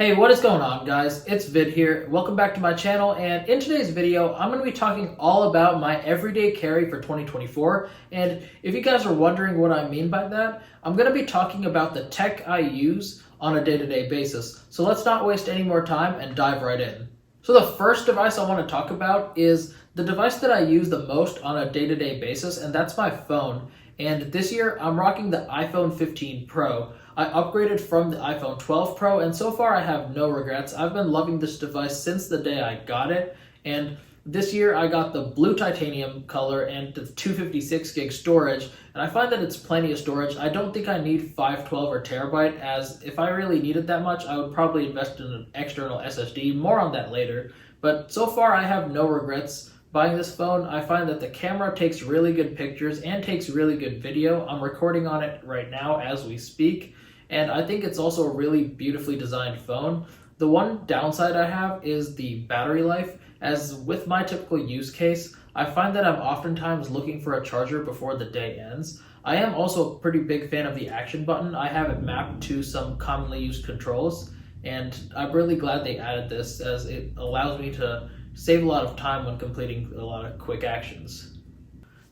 Hey, what is going on, guys? It's Vid here. Welcome back to my channel, and in today's video, I'm going to be talking all about my everyday carry for 2024. And if you guys are wondering what I mean by that, I'm going to be talking about the tech I use on a day-to-day basis. So let's not waste any more time and dive right in. So the first device I want to talk about is the device that I use the most on a day-to-day basis, and that's my phone. And this year, I'm rocking the iPhone 15 Pro. I upgraded from the iPhone 12 Pro, and so far I have no regrets. I've been loving this device since the day I got it, and this year I got the blue titanium color and the 256 gig storage, and I find that it's plenty of storage. I don't think I need 512 or terabyte, as if I really needed that much, I would probably invest in an external SSD. More on that later, but so far I have no regrets buying this phone. I find that the camera takes really good pictures and takes really good video. I'm recording on it right now as we speak, and I think it's also a really beautifully designed phone. The one downside I have is the battery life, as with my typical use case, I find that I'm oftentimes looking for a charger before the day ends. I am also a pretty big fan of the action button. I have it mapped to some commonly used controls, and I'm really glad they added this, as it allows me to save a lot of time when completing a lot of quick actions.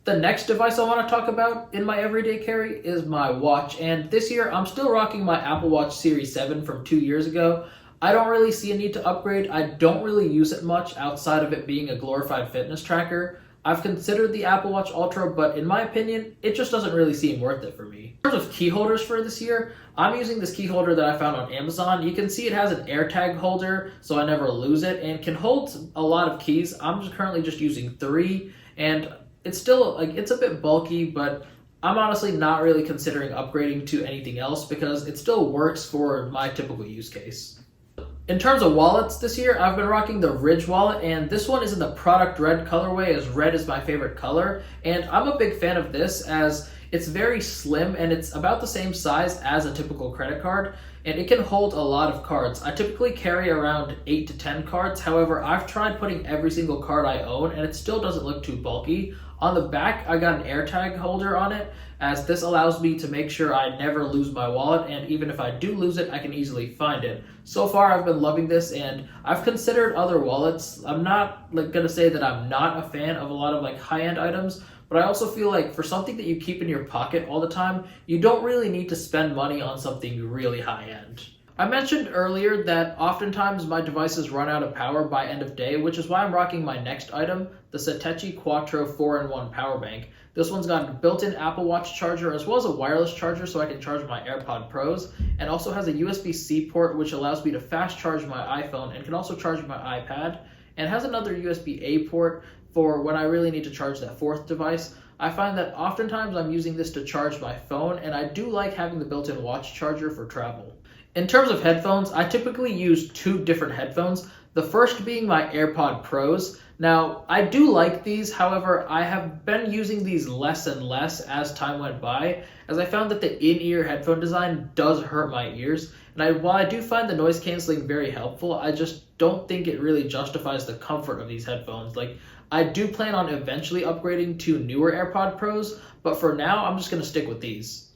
The next device I want to talk about in my everyday carry is my watch, and this year I'm still rocking my Apple Watch Series 7 from 2 years ago. I don't really see a need to upgrade. I don't really use it much outside of it being a glorified fitness tracker. I've considered the Apple Watch Ultra, but in my opinion, it just doesn't really seem worth it for me. In terms of key holders for this year, I'm using this key holder that I found on Amazon. You can see it has an AirTag holder, so I never lose it, and can hold a lot of keys. I'm currently just using 3, and it's still, it's a bit bulky, but I'm honestly not really considering upgrading to anything else because it still works for my typical use case. In terms of wallets this year, I've been rocking the Ridge wallet, and this one is in the product red colorway, as red is my favorite color. And I'm a big fan of this as it's very slim and it's about the same size as a typical credit card, and it can hold a lot of cards. I typically carry around 8 to 10 cards. However, I've tried putting every single card I own and it still doesn't look too bulky. On the back, I got an AirTag holder on it, as this allows me to make sure I never lose my wallet, and even if I do lose it, I can easily find it. So far, I've been loving this, and I've considered other wallets. I'm not gonna say that I'm not a fan of a lot of high-end items, but I also feel like for something that you keep in your pocket all the time, you don't really need to spend money on something really high-end. I mentioned earlier that oftentimes my devices run out of power by end of day, which is why I'm rocking my next item, the Satechi Quattro 4-in-1 power bank. This one's got a built-in Apple Watch charger as well as a wireless charger so I can charge my AirPods Pros, and also has a USB-C port which allows me to fast charge my iPhone and can also charge my iPad, and has another USB-A port for when I really need to charge that fourth device. I find that oftentimes I'm using this to charge my phone, and I do like having the built-in watch charger for travel. In terms of headphones, I typically use 2 different headphones, the first being my AirPods Pros. Now, I do like these, however, I have been using these less and less as time went by, as I found that the in-ear headphone design does hurt my ears, and while I do find the noise canceling very helpful, I just don't think it really justifies the comfort of these headphones. I do plan on eventually upgrading to newer AirPods Pros, but for now, I'm just going to stick with these.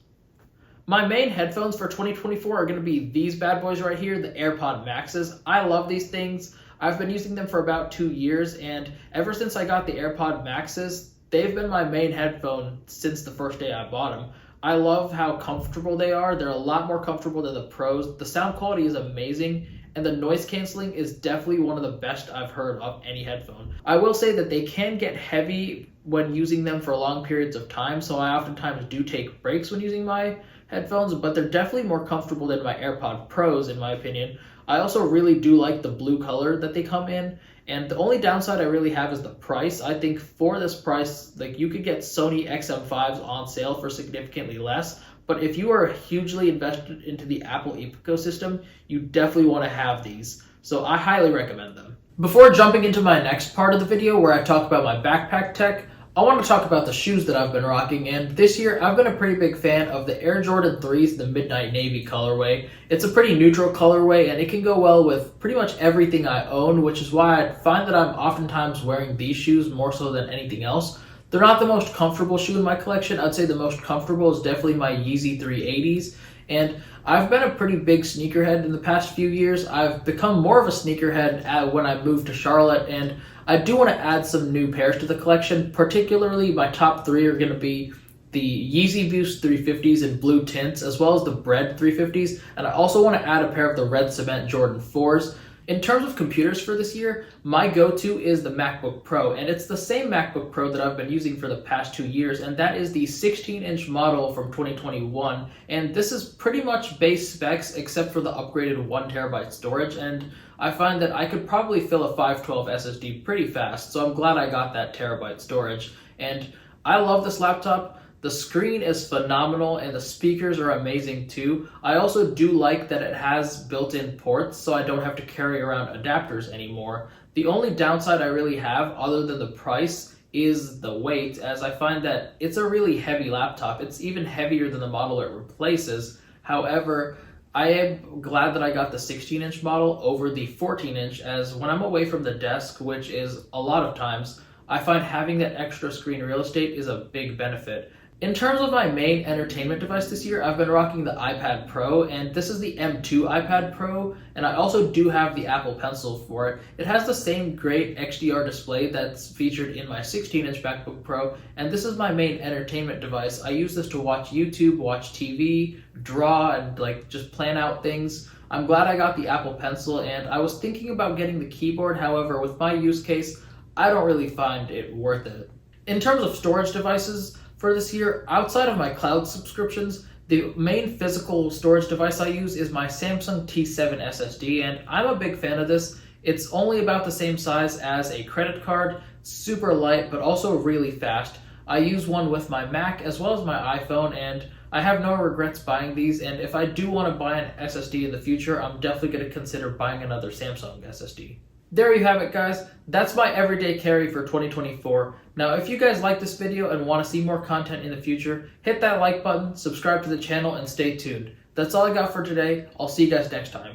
My main headphones for 2024 are going to be these bad boys right here, the AirPods Maxes. I love these things. I've been using them for about 2 years, and ever since I got the AirPods Maxes, they've been my main headphone since the first day I bought them. I love how comfortable they are. They're a lot more comfortable than the Pros. The sound quality is amazing, and the noise canceling is definitely one of the best I've heard of any headphone. I will say that they can get heavy when using them for long periods of time, so I oftentimes do take breaks when using my headphones, but they're definitely more comfortable than my AirPods Pros in my opinion. I also really do like the blue color that they come in, and the only downside I really have is the price. I think for this price, you could get Sony XM5s on sale for significantly less, but if you are hugely invested into the Apple ecosystem, you definitely want to have these. So I highly recommend them. Before jumping into my next part of the video where I talk about my backpack tech, I want to talk about the shoes that I've been rocking, and this year I've been a pretty big fan of the Air Jordan 3s, the Midnight Navy colorway. It's a pretty neutral colorway and it can go well with pretty much everything I own, which is why I find that I'm oftentimes wearing these shoes more so than anything else. They're not the most comfortable shoe in my collection. I'd say the most comfortable is definitely my Yeezy 380s, And I've been a pretty big sneakerhead in the past few years. I've become more of a sneakerhead when I moved to Charlotte, and I do want to add some new pairs to the collection. Particularly, my top three are going to be the Yeezy Boost 350s in blue tints, as well as the Bread 350s, and I also want to add a pair of the Red Cement Jordan 4s. In terms of computers for this year, my go-to is the MacBook Pro, and it's the same MacBook Pro that I've been using for the past 2 years, and that is the 16-inch model from 2021, and this is pretty much base specs except for the upgraded 1TB storage, and I find that I could probably fill a 512 SSD pretty fast, so I'm glad I got that terabyte storage. And I love this laptop. The screen is phenomenal and the speakers are amazing too. I also do like that it has built-in ports, so I don't have to carry around adapters anymore. The only downside I really have, other than the price, is the weight, as I find that it's a really heavy laptop. It's even heavier than the model it replaces. However, I am glad that I got the 16-inch model over the 14-inch, as when I'm away from the desk, which is a lot of times, I find having that extra screen real estate is a big benefit. In terms of my main entertainment device this year, I've been rocking the iPad Pro, and this is the M2 iPad Pro, and I also do have the Apple Pencil for it. It has the same great XDR display that's featured in my 16-inch MacBook Pro, and this is my main entertainment device. I use this to watch YouTube, watch TV, draw, and just plan out things. I'm glad I got the Apple Pencil, and I was thinking about getting the keyboard. However, with my use case, I don't really find it worth it. In terms of storage devices, for this year, outside of my cloud subscriptions, the main physical storage device I use is my Samsung T7 SSD, and I'm a big fan of this. It's only about the same size as a credit card, super light, but also really fast. I use one with my Mac as well as my iPhone, and I have no regrets buying these, and if I do want to buy an SSD in the future, I'm definitely going to consider buying another Samsung SSD. There you have it, guys. That's my everyday carry for 2024. Now, if you guys like this video and want to see more content in the future, hit that like button, subscribe to the channel, and stay tuned. That's all I got for today. I'll see you guys next time.